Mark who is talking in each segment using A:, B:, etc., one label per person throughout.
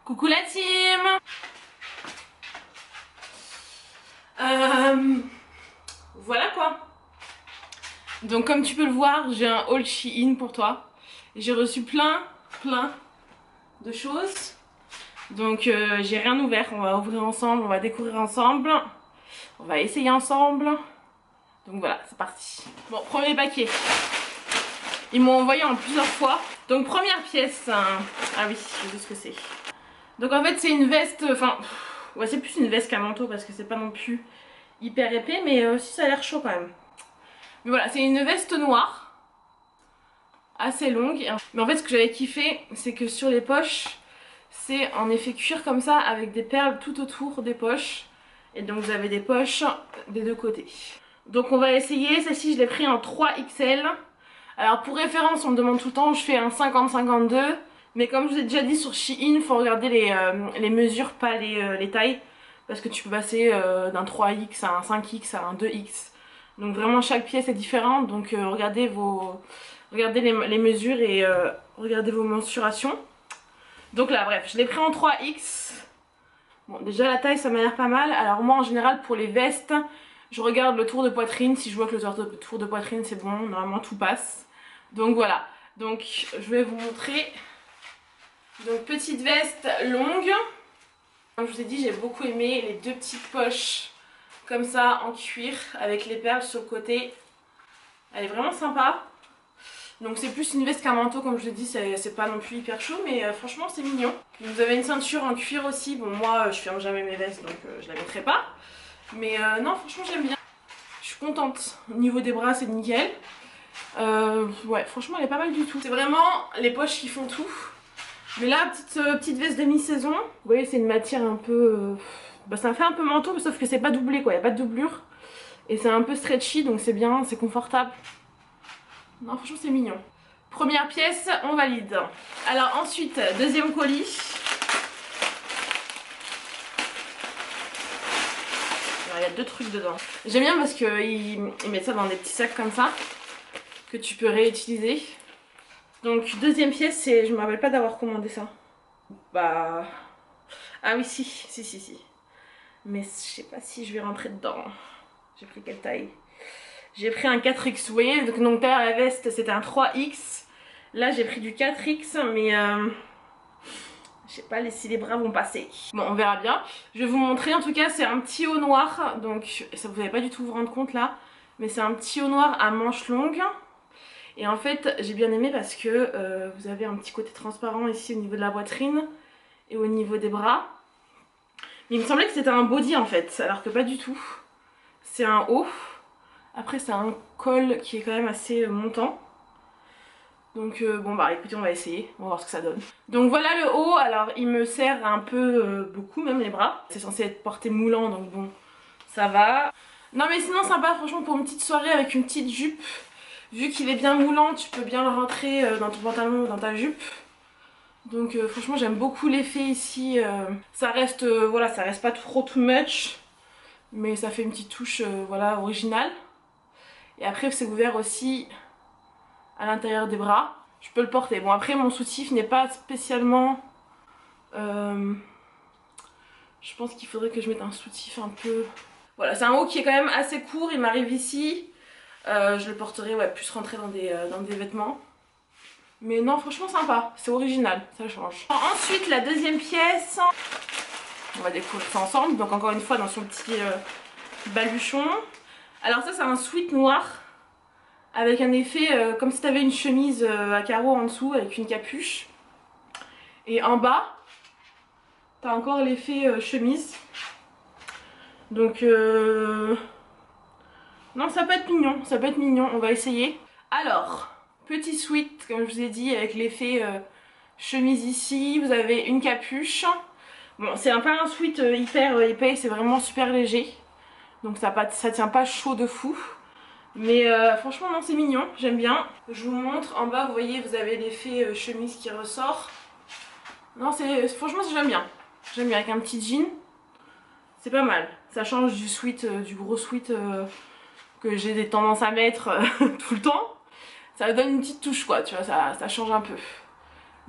A: Coucou la team. Voilà quoi. Donc comme tu peux le voir, j'ai un haul Shein pour toi. J'ai reçu plein de choses. Donc j'ai rien ouvert, on va ouvrir ensemble, on va découvrir ensemble. On va essayer ensemble. Donc voilà, c'est parti. Bon, premier paquet. Ils m'ont envoyé en plusieurs fois. Donc première pièce. Ah oui, je sais ce que c'est. Donc en fait c'est une veste, enfin... Ouais, c'est plus une veste qu'un manteau parce que c'est pas non plus hyper épais, mais si ça a l'air chaud quand même. Mais voilà, c'est une veste noire, assez longue. Mais en fait ce que j'avais kiffé, c'est que sur les poches, c'est en effet cuir comme ça, avec des perles tout autour des poches. Et donc vous avez des poches des deux côtés. Donc on va essayer, celle-ci je l'ai pris en 3XL. Alors pour référence, on me demande tout le temps, je fais un 50-52. Mais comme je vous ai déjà dit sur Shein, il faut regarder les mesures, pas les tailles. Parce que tu peux passer d'un 3X à un 5X à un 2X. Donc vraiment chaque pièce est différente. Donc regardez les mesures et regardez vos mensurations. Donc là bref, je l'ai pris en 3X. Bon déjà la taille ça m'a l'air pas mal. Alors moi en général pour les vestes, je regarde le tour de poitrine. Si je vois que le tour de poitrine c'est bon, normalement tout passe. Donc voilà, donc je vais vous montrer. Donc petite veste longue. Comme je vous ai dit, j'ai beaucoup aimé les deux petites poches comme ça en cuir avec les perles sur le côté. Elle est vraiment sympa. Donc c'est plus une veste qu'un manteau, comme je vous ai dit, c'est pas non plus hyper chaud, mais franchement c'est mignon. Vous avez une ceinture en cuir aussi. Bon moi je ferme jamais mes vestes donc je la mettrai pas. Mais non franchement j'aime bien. Je suis contente. Au niveau des bras c'est nickel. Ouais franchement elle est pas mal du tout. C'est vraiment les poches qui font tout. Mais là, petite veste de mi-saison. Vous voyez, c'est une matière un peu... Bah, ça fait un peu manteau, sauf que c'est pas doublé, quoi. Il n'y a pas de doublure. Et c'est un peu stretchy, donc c'est bien, c'est confortable. Non, franchement, c'est mignon. Première pièce, on valide. Alors ensuite, deuxième colis. Alors, il y a deux trucs dedans. J'aime bien parce qu'ils mettent ça dans des petits sacs comme ça, que tu peux réutiliser. Donc deuxième pièce, c'est... Je me rappelle pas d'avoir commandé ça. Bah... Ah oui si. Mais je sais pas si je vais rentrer dedans. J'ai pris quelle taille? J'ai pris un 4X, vous voyez. Donc tout à l'heure la veste c'était un 3X. Là j'ai pris du 4X mais... je sais pas si les bras vont passer. Bon on verra bien. Je vais vous montrer, en tout cas c'est un petit haut noir. Donc ça vous allez pas du tout vous rendre compte là. Mais c'est un petit haut noir à manches longues. Et en fait j'ai bien aimé parce que vous avez un petit côté transparent ici au niveau de la poitrine et au niveau des bras. Mais il me semblait que c'était un body en fait, alors que pas du tout. C'est un haut. Après c'est un col qui est quand même assez montant. Donc bon bah écoutez on va essayer, on va voir ce que ça donne. Donc voilà le haut, alors il me sert un peu beaucoup même les bras. C'est censé être porté moulant donc bon ça va. Non mais sinon sympa franchement pour une petite soirée avec une petite jupe. Vu qu'il est bien moulant, tu peux bien le rentrer dans ton pantalon ou dans ta jupe. Donc franchement j'aime beaucoup l'effet ici. Ça reste voilà, ça reste pas trop too much. Mais ça fait une petite touche voilà, originale. Et après c'est ouvert aussi à l'intérieur des bras. Je peux le porter. Bon après mon soutif n'est pas spécialement... je pense qu'il faudrait que je mette un soutif un peu... Voilà, c'est un haut qui est quand même assez court, il m'arrive ici. Je le porterai ouais, plus rentré dans des vêtements. Mais non franchement sympa, c'est original, ça change. Ensuite la deuxième pièce, on va découvrir ça ensemble. Donc encore une fois dans son petit baluchon. Alors ça c'est un sweat noir avec un effet comme si tu avais une chemise à carreaux en dessous avec une capuche. Et en bas t'as encore l'effet chemise. Donc non ça peut être mignon, on va essayer. Alors petit sweat comme je vous ai dit avec l'effet chemise ici, vous avez une capuche. Bon c'est pas un sweat hyper épais, c'est vraiment super léger. Donc ça tient pas chaud de fou. Mais franchement non c'est mignon, j'aime bien. Je vous montre, en bas vous voyez vous avez l'effet chemise qui ressort. Non franchement j'aime bien. J'aime bien avec un petit jean. C'est pas mal. Ça change du sweat, du gros sweat que j'ai des tendances à mettre tout le temps. Ça donne une petite touche quoi, tu vois, ça change un peu.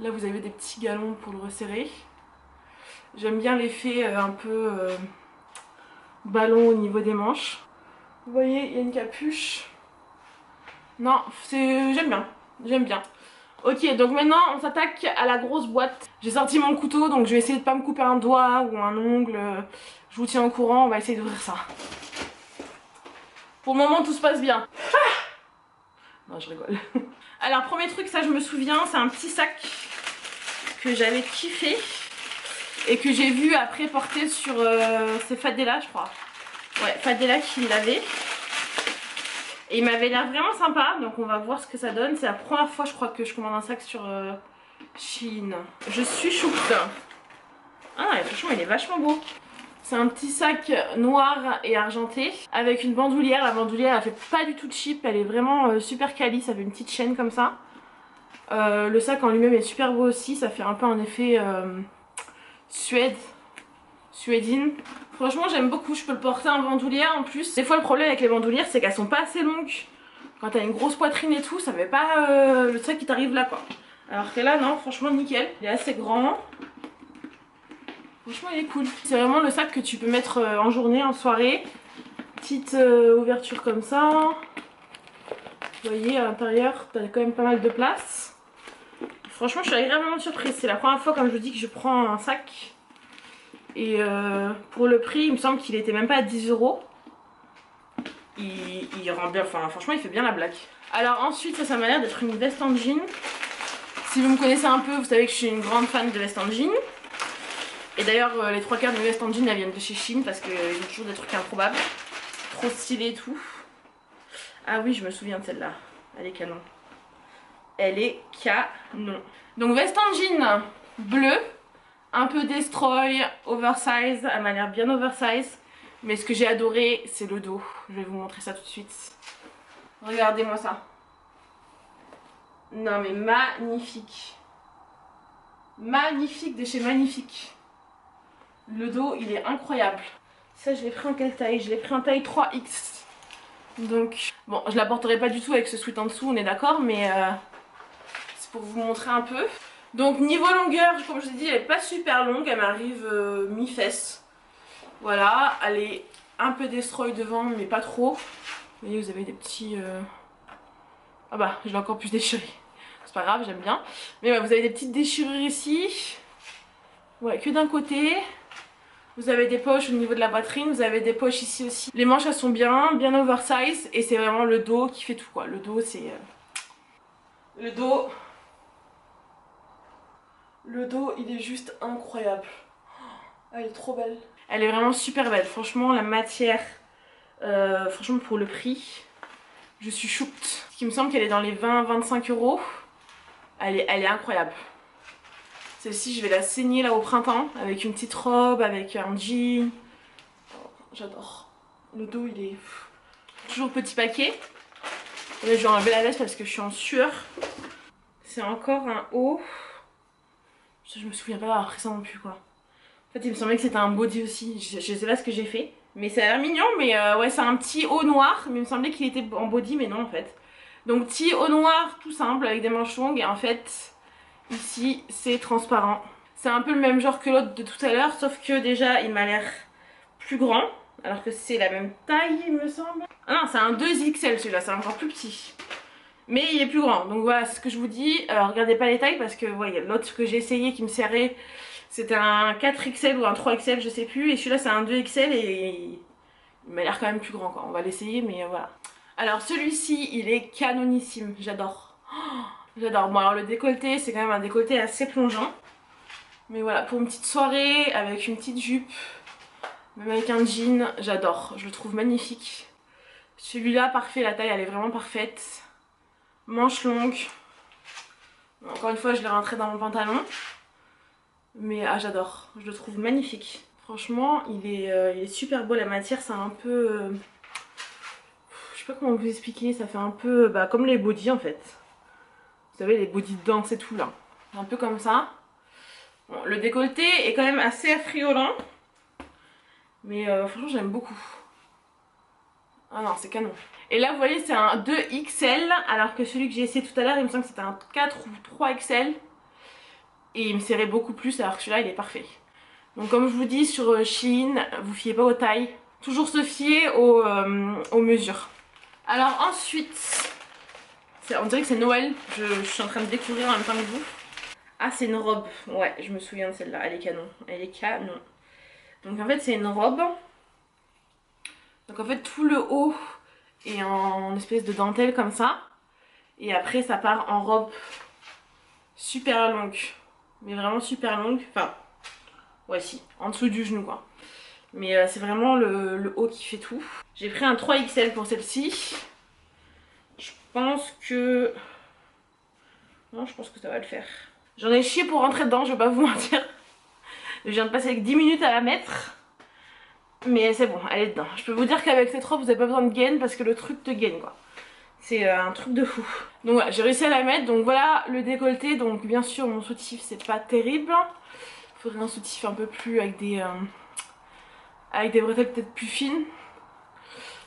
A: Là vous avez des petits galons pour le resserrer. J'aime bien l'effet un peu ballon au niveau des manches. Vous voyez, il y a une capuche. Non, j'aime bien, j'aime bien. Ok, donc maintenant on s'attaque à la grosse boîte. J'ai sorti mon couteau, donc je vais essayer de pas me couper un doigt ou un ongle. Je vous tiens au courant, on va essayer d'ouvrir ça. Pour le moment tout se passe bien. Ah, non, je rigole. Alors premier truc, ça je me souviens, c'est un petit sac que j'avais kiffé et que j'ai vu après porter sur c'est Fadela je crois. Ouais, Fadela qui l'avait. Et il m'avait l'air vraiment sympa, donc on va voir ce que ça donne. C'est la première fois je crois que je commande un sac sur Shein. Je suis choute. Ah franchement il est vachement beau. C'est un petit sac noir et argenté avec une bandoulière. La bandoulière elle fait pas du tout cheap, elle est vraiment super quali, ça fait une petite chaîne comme ça. Le sac en lui-même est super beau aussi, ça fait un peu un effet suédine. Franchement j'aime beaucoup, je peux le porter en bandoulière en plus. Des fois le problème avec les bandoulières c'est qu'elles sont pas assez longues. Quand t'as une grosse poitrine et tout, ça fait pas le sac qui t'arrive là quoi. Alors que là non, franchement nickel. Il est assez grand. Franchement il est cool. C'est vraiment le sac que tu peux mettre en journée, en soirée. Petite ouverture comme ça. Vous voyez à l'intérieur t'as quand même pas mal de place. Franchement je suis agréablement surprise. C'est la première fois comme je vous dis que je prends un sac. Et pour le prix il me semble qu'il était même pas à 10 €. Il rend bien, enfin franchement il fait bien la blague. Alors ensuite ça m'a l'air d'être une veste en jean. Si vous me connaissez un peu vous savez que je suis une grande fan de veste en jean. Et d'ailleurs les 3/4 de mes vestes en jean elles viennent de chez Shein parce qu'ils ont toujours des trucs improbables. Trop stylé et tout. Ah oui je me souviens de celle-là. Elle est canon. Elle est canon. Donc veste en jean bleu. Un peu destroy, oversize. Elle m'a l'air bien oversize. Mais ce que j'ai adoré c'est le dos. Je vais vous montrer ça tout de suite. Regardez-moi ça. Non mais magnifique. Magnifique de chez magnifique. Le dos il est incroyable. Ça je l'ai pris en quelle taille? Je l'ai pris en taille 3X. Donc bon je la porterai pas du tout avec ce sweat en dessous on est d'accord. Mais c'est pour vous montrer un peu. Donc niveau longueur comme je vous ai dit elle est pas super longue. Elle m'arrive mi-fesse. Voilà, elle est un peu destroy devant mais pas trop. Vous voyez vous avez des petits... Ah bah je l'ai encore plus déchiré. C'est pas grave j'aime bien. Mais ouais, vous avez des petites déchirures ici. Ouais que d'un côté. Vous avez des poches au niveau de la poitrine. Vous avez des poches ici aussi. Les manches elles sont bien oversize. Et c'est vraiment le dos qui fait tout quoi. Le dos c'est... Le dos il est juste incroyable. Elle est trop belle. Elle est vraiment super belle. Franchement la matière... franchement pour le prix... Je suis choukte. Il me semble qu'elle est dans les 20-25 €. Elle est incroyable. Celle-ci, je vais la saigner là au printemps. Avec une petite robe, avec un jean. Oh, j'adore. Le dos, il est toujours petit paquet. Et là, je vais enlever la veste parce que je suis en sueur. C'est encore un haut. Je me souviens pas d'avoir pris ça non plus, quoi. En fait, il me semblait que c'était un body aussi. Je sais pas ce que j'ai fait. Mais ça a l'air mignon, mais ouais c'est un petit haut noir, mais il me semblait qu'il était en body, mais non en fait. Donc petit haut noir tout simple avec des manches longues et en fait ici c'est transparent. C'est un peu le même genre que l'autre de tout à l'heure, sauf que déjà il m'a l'air plus grand, alors que c'est la même taille il me semble. Ah non c'est un 2XL celui-là, c'est encore plus petit. Mais il est plus grand, donc voilà ce que je vous dis, regardez pas les tailles parce que voyez l'autre que j'ai essayé qui me serrait... C'était un 4XL ou un 3XL, je sais plus. Et celui-là, c'est un 2XL et il m'a l'air quand même plus grand, quoi. On va l'essayer, mais voilà. Alors, celui-ci, il est canonissime. J'adore. Oh, j'adore. Bon, alors le décolleté, c'est quand même un décolleté assez plongeant. Mais voilà, pour une petite soirée, avec une petite jupe, même avec un jean, j'adore. Je le trouve magnifique. Celui-là, parfait. La taille, elle est vraiment parfaite. Manche longue. Encore une fois, je l'ai rentré dans mon pantalon. Mais ah j'adore, je le trouve magnifique. Franchement il est super beau, la matière c'est un peu... je sais pas comment vous expliquer, ça fait un peu comme les bodys en fait. Vous savez les bodys de danse et tout là. Un peu comme ça. Bon, le décolleté est quand même assez affriolant. Mais franchement j'aime beaucoup. Ah non c'est canon. Et là vous voyez c'est un 2XL alors que celui que j'ai essayé tout à l'heure il me semble que c'était un 4 ou 3XL. Et il me serrait beaucoup plus alors que celui-là il est parfait. Donc comme je vous dis sur Shein, vous fiez pas aux tailles. Toujours se fier aux mesures. Alors ensuite, on dirait que c'est Noël. Je suis en train de découvrir en même temps que vous. Ah, c'est une robe. Ouais, je me souviens de celle-là. Elle est canon. Elle est canon. Donc en fait, c'est une robe. Donc en fait, tout le haut est en espèce de dentelle comme ça. Et après, ça part en robe super longue. Mais vraiment super longue. Enfin, ouais, si. En dessous du genou, quoi. Mais c'est vraiment le haut qui fait tout. J'ai pris un 3XL pour celle-ci. Je pense que... Non, je pense que ça va le faire. J'en ai chié pour rentrer dedans, je vais pas vous mentir. Je viens de passer avec 10 minutes à la mettre. Mais c'est bon, elle est dedans. Je peux vous dire qu'avec cette robe, vous n'avez pas besoin de gaine parce que le truc te gaine, quoi. C'est un truc de fou. Donc voilà, j'ai réussi à la mettre. Donc voilà le décolleté. Donc bien sûr, mon soutif, c'est pas terrible. Il faudrait un soutif un peu plus avec des bretelles peut-être plus fines.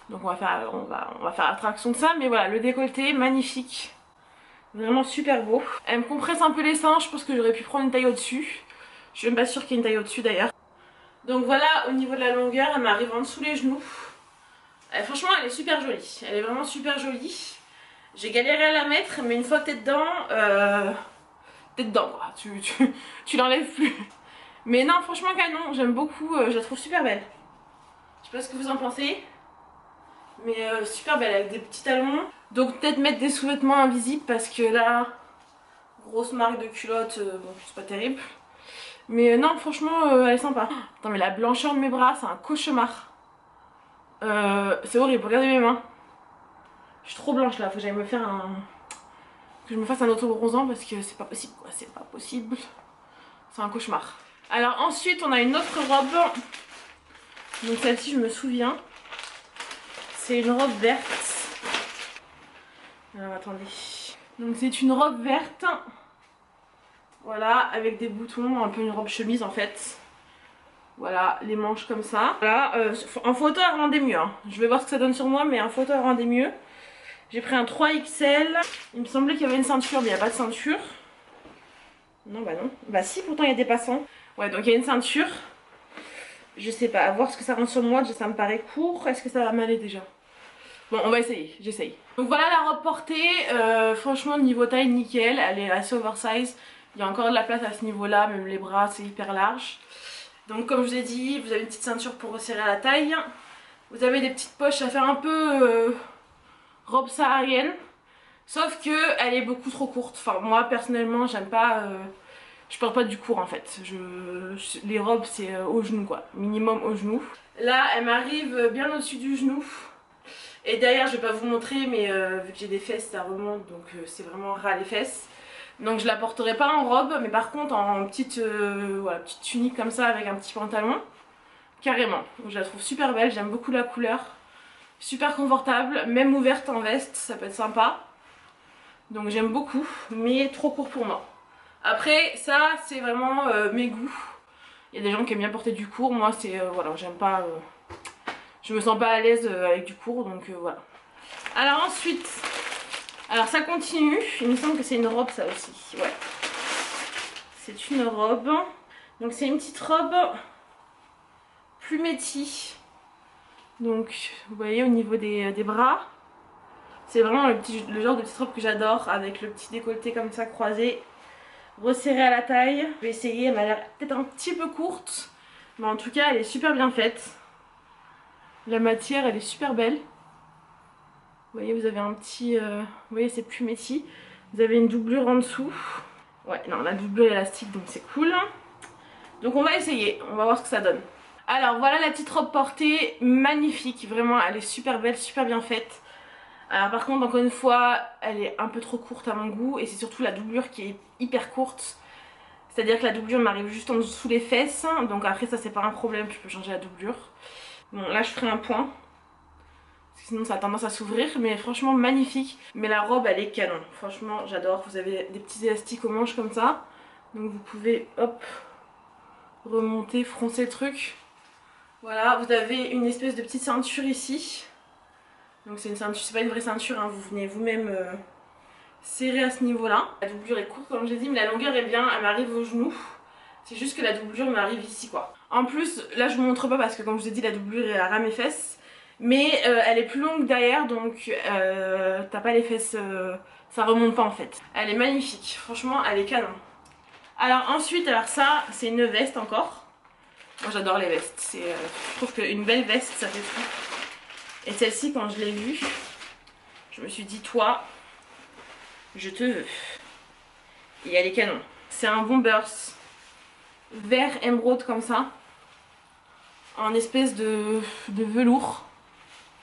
A: Donc on va faire abstraction de ça. Mais voilà, le décolleté, magnifique. Vraiment super beau. Elle me compresse un peu les seins. Je pense que j'aurais pu prendre une taille au-dessus. Je suis même pas sûre qu'il y ait une taille au-dessus d'ailleurs. Donc voilà, au niveau de la longueur, elle m'arrive en dessous les genoux. Franchement, elle est super jolie. Elle est vraiment super jolie. J'ai galéré à la mettre, mais une fois que t'es dedans quoi. Tu l'enlèves plus. Mais non, franchement, canon. J'aime beaucoup. Je la trouve super belle. Je sais pas ce que vous en pensez. Mais super belle avec des petits talons. Donc peut-être mettre des sous-vêtements invisibles parce que là, grosse marque de culotte, bon, c'est pas terrible. Mais non, franchement, elle est sympa. Attends, mais la blancheur de mes bras, c'est un cauchemar. C'est horrible, regardez mes mains. Je suis trop blanche là, faut que j'aille me faire que je me fasse un auto-bronzant parce que c'est pas possible quoi, c'est pas possible. C'est un cauchemar. Alors ensuite, on a une autre robe. Donc celle-ci, je me souviens. C'est une robe verte. Alors attendez. Donc c'est une robe verte. Voilà, avec des boutons, un peu une robe chemise en fait. Voilà, les manches comme ça. Voilà, en photo elle rendait mieux. Hein. Je vais voir ce que ça donne sur moi, mais en photo elle rendait mieux. J'ai pris un 3XL. Il me semblait qu'il y avait une ceinture, mais il n'y a pas de ceinture. Non, bah non. Bah si, pourtant il y a des passants. Ouais, donc il y a une ceinture. Je sais pas, à voir ce que ça rend sur moi. Ça me paraît court. Est-ce que ça va m'aller déjà? Bon, on va essayer, j'essaye. Donc voilà la robe portée. Franchement, niveau taille, nickel. Elle est assez oversize. Il y a encore de la place à ce niveau-là. Même les bras, c'est hyper large. Donc comme je vous ai dit, vous avez une petite ceinture pour resserrer à la taille. Vous avez des petites poches à faire un peu robe saharienne. Sauf que elle est beaucoup trop courte. Enfin moi personnellement j'aime pas. Je porte pas du court en fait. Les robes c'est au genou quoi. Minimum au genou. Là elle m'arrive bien au-dessus du genou. Et derrière je vais pas vous montrer mais vu que j'ai des fesses ça remonte donc c'est vraiment ras les fesses. Donc je la porterai pas en robe mais par contre en petite, voilà, petite tunique comme ça avec un petit pantalon. Carrément. Donc, je la trouve super belle, j'aime beaucoup la couleur. Super confortable, même ouverte en veste, ça peut être sympa. Donc j'aime beaucoup, mais trop court pour moi. Après, ça c'est vraiment mes goûts. Il y a des gens qui aiment bien porter du court, moi c'est, voilà, j'aime pas... je me sens pas à l'aise avec du court, donc voilà. Alors ensuite, alors ça continue, il me semble que c'est une robe ça aussi, ouais. C'est une robe, donc c'est une petite robe plus métis. Donc vous voyez au niveau des bras, c'est vraiment le genre de petite robe que j'adore, avec le petit décolleté comme ça croisé, resserré à la taille. Je vais essayer, elle m'a l'air peut-être un petit peu courte, mais en tout cas elle est super bien faite. La matière elle est super belle. Vous voyez vous avez un petit, vous voyez c'est plus métis. Vous avez une doublure en dessous. Ouais non la doublure est élastique donc c'est cool. Donc on va essayer, on va voir ce que ça donne. Alors voilà la petite robe portée, magnifique, vraiment elle est super belle, super bien faite. Alors par contre encore une fois elle est un peu trop courte à mon goût et c'est surtout la doublure qui est hyper courte. C'est à dire que la doublure m'arrive juste en dessous les fesses, donc après ça c'est pas un problème, je peux changer la doublure. Bon là je ferai un point, parce que sinon ça a tendance à s'ouvrir, mais franchement magnifique. Mais la robe elle est canon, franchement j'adore, vous avez des petits élastiques aux manches comme ça. Donc vous pouvez hop remonter, froncer le truc. Voilà, vous avez une espèce de petite ceinture ici. Donc c'est une ceinture, c'est pas une vraie ceinture, hein, vous venez vous-même serrer à ce niveau-là. La doublure est courte comme j'ai dit, mais la longueur est bien, elle m'arrive au genou. C'est juste que la doublure m'arrive ici quoi. En plus, là je vous montre pas parce que comme je vous ai dit, la doublure est à mes fesses. Mais elle est plus longue derrière, donc t'as pas les fesses, ça remonte pas en fait. Elle est magnifique, franchement elle est canon. Alors ensuite, alors ça c'est une veste encore. Moi j'adore les vestes, je trouve qu'une belle veste ça fait tout. Et celle-ci quand je l'ai vue, je me suis dit toi, je te veux. Et elle est canon. C'est un Bombers vert émeraude comme ça, en espèce de velours.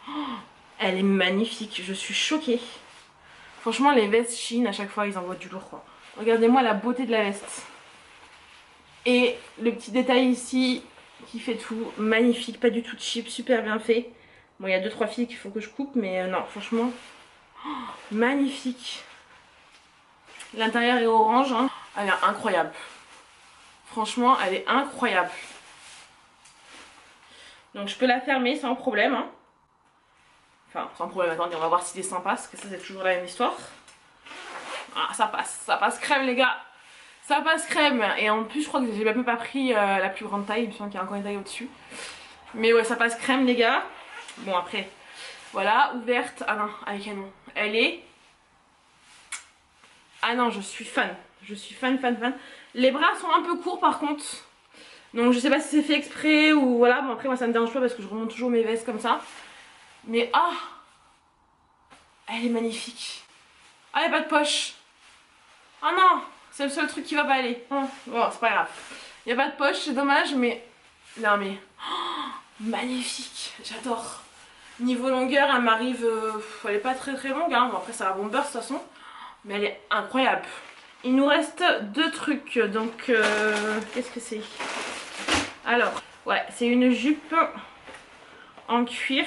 A: Oh, elle est magnifique, je suis choquée. Franchement les vestes Shein à chaque fois ils envoient du lourd quoi. Regardez-moi la beauté de la veste. Et le petit détail ici qui fait tout, magnifique, pas du tout cheap, super bien fait. Bon il y a 2-3 filles qu'il faut que je coupe mais non franchement, oh, magnifique. L'intérieur est orange, hein. Elle est incroyable. Franchement elle est incroyable. Donc je peux la fermer sans problème hein. Enfin sans problème, attendez on va voir s'il est sympa parce que ça c'est toujours la même histoire. Ah ça passe crème les gars. Ça passe crème. Et en plus je crois que j'ai même pas pris la plus grande taille, il me semble qu'il y a encore une taille au dessus. Mais ouais ça passe crème les gars. Bon après voilà, ouverte. Ah non avec canon. Elle est... Ah non je suis fan. Je suis fan. Les bras sont un peu courts par contre. Donc je sais pas si c'est fait exprès ou voilà. Bon après moi ça me dérange pas parce que je remonte toujours mes vestes comme ça. Mais ah, elle est magnifique. Ah, il n'y a pas de poche. Ah non, c'est le seul truc qui va pas aller. Bon, c'est pas grave. Il n'y a pas de poche, c'est dommage, mais... Non, mais... Oh, magnifique, j'adore. Niveau longueur, elle m'arrive... elle est pas très longue, hein. Bon, après, ça va bomber de toute façon. Mais elle est incroyable. Il nous reste 2 trucs, donc... qu'est-ce que c'est? Alors, ouais, c'est une jupe en cuir.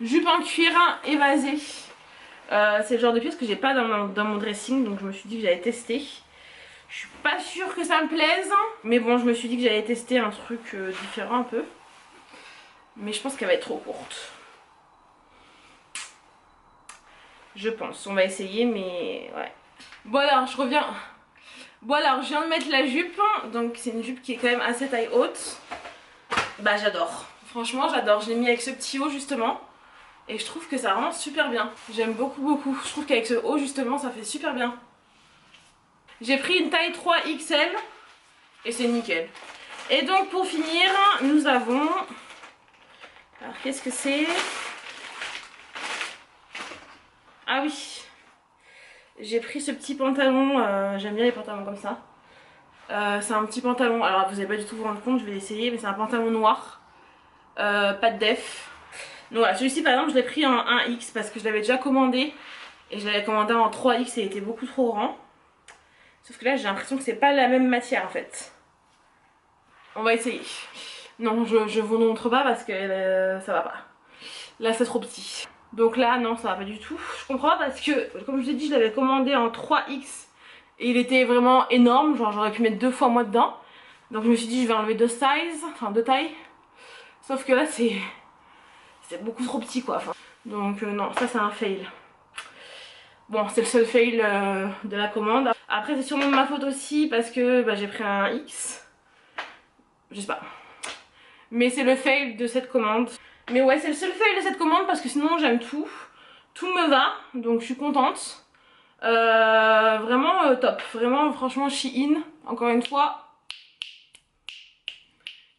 A: Jupe en cuir évasée. C'est le genre de pièce que j'ai pas dans mon dressing, donc je me suis dit que j'allais tester. Je suis pas sûre que ça me plaise, mais bon je me suis dit que j'allais tester un truc différent un peu. Mais je pense qu'elle va être trop courte. Je pense, on va essayer mais ouais. Bon alors je reviens. Bon alors je viens de mettre la jupe, donc c'est une jupe qui est quand même assez taille haute. Bah j'adore, franchement j'adore, je l'ai mis avec ce petit haut justement. Et je trouve que ça rend super bien. J'aime beaucoup. Je trouve qu'avec ce haut justement ça fait super bien. J'ai pris une taille 3 XL. Et c'est nickel. Et donc pour finir nous avons... Alors qu'est-ce que c'est? Ah oui. J'ai pris ce petit pantalon. J'aime bien les pantalons comme ça. C'est un petit pantalon. Alors vous n'allez pas du tout vous rendre compte, je vais l'essayer. Mais c'est un pantalon noir. Pas de def. Donc voilà, celui-ci par exemple je l'ai pris en 1X parce que je l'avais déjà commandé. Et je l'avais commandé en 3X et il était beaucoup trop grand. Sauf que là j'ai l'impression que c'est pas la même matière en fait. On va essayer. Non je vous montre pas parce que ça va pas. Là c'est trop petit. Donc là non ça va pas du tout. Je comprends parce que comme je vous ai dit je l'avais commandé en 3X. Et il était vraiment énorme. Genre j'aurais pu mettre 2 fois moi dedans. Donc je me suis dit je vais enlever 2 sizes. Enfin 2 tailles. Sauf que là c'est beaucoup trop petit quoi. Enfin, donc non ça c'est un fail. Bon c'est le seul fail de la commande. Après c'est sûrement de ma faute aussi parce que bah, j'ai pris un X. Je sais pas. Mais c'est le fail de cette commande. Mais ouais c'est le seul fail de cette commande parce que sinon j'aime tout. Tout me va donc je suis contente. Vraiment top. Vraiment franchement Shein. Encore une fois.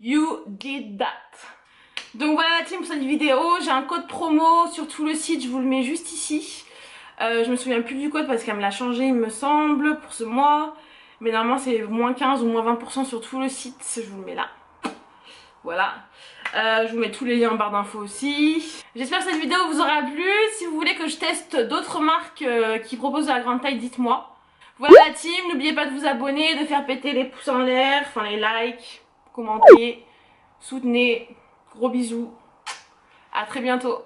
A: You did that. Donc voilà la team pour cette vidéo, j'ai un code promo sur tout le site, je vous le mets juste ici. Je me souviens plus du code parce qu'elle me l'a changé il me semble pour ce mois. Mais normalement c'est moins 15 ou moins 20% sur tout le site, je vous le mets là. Voilà. Je vous mets tous les liens en barre d'infos aussi. J'espère que cette vidéo vous aura plu. Si vous voulez que je teste d'autres marques qui proposent de la grande taille, dites-moi. Voilà la team, n'oubliez pas de vous abonner, de faire péter les pouces en l'air, enfin les likes, commenter, soutenez. Gros bisous, à très bientôt.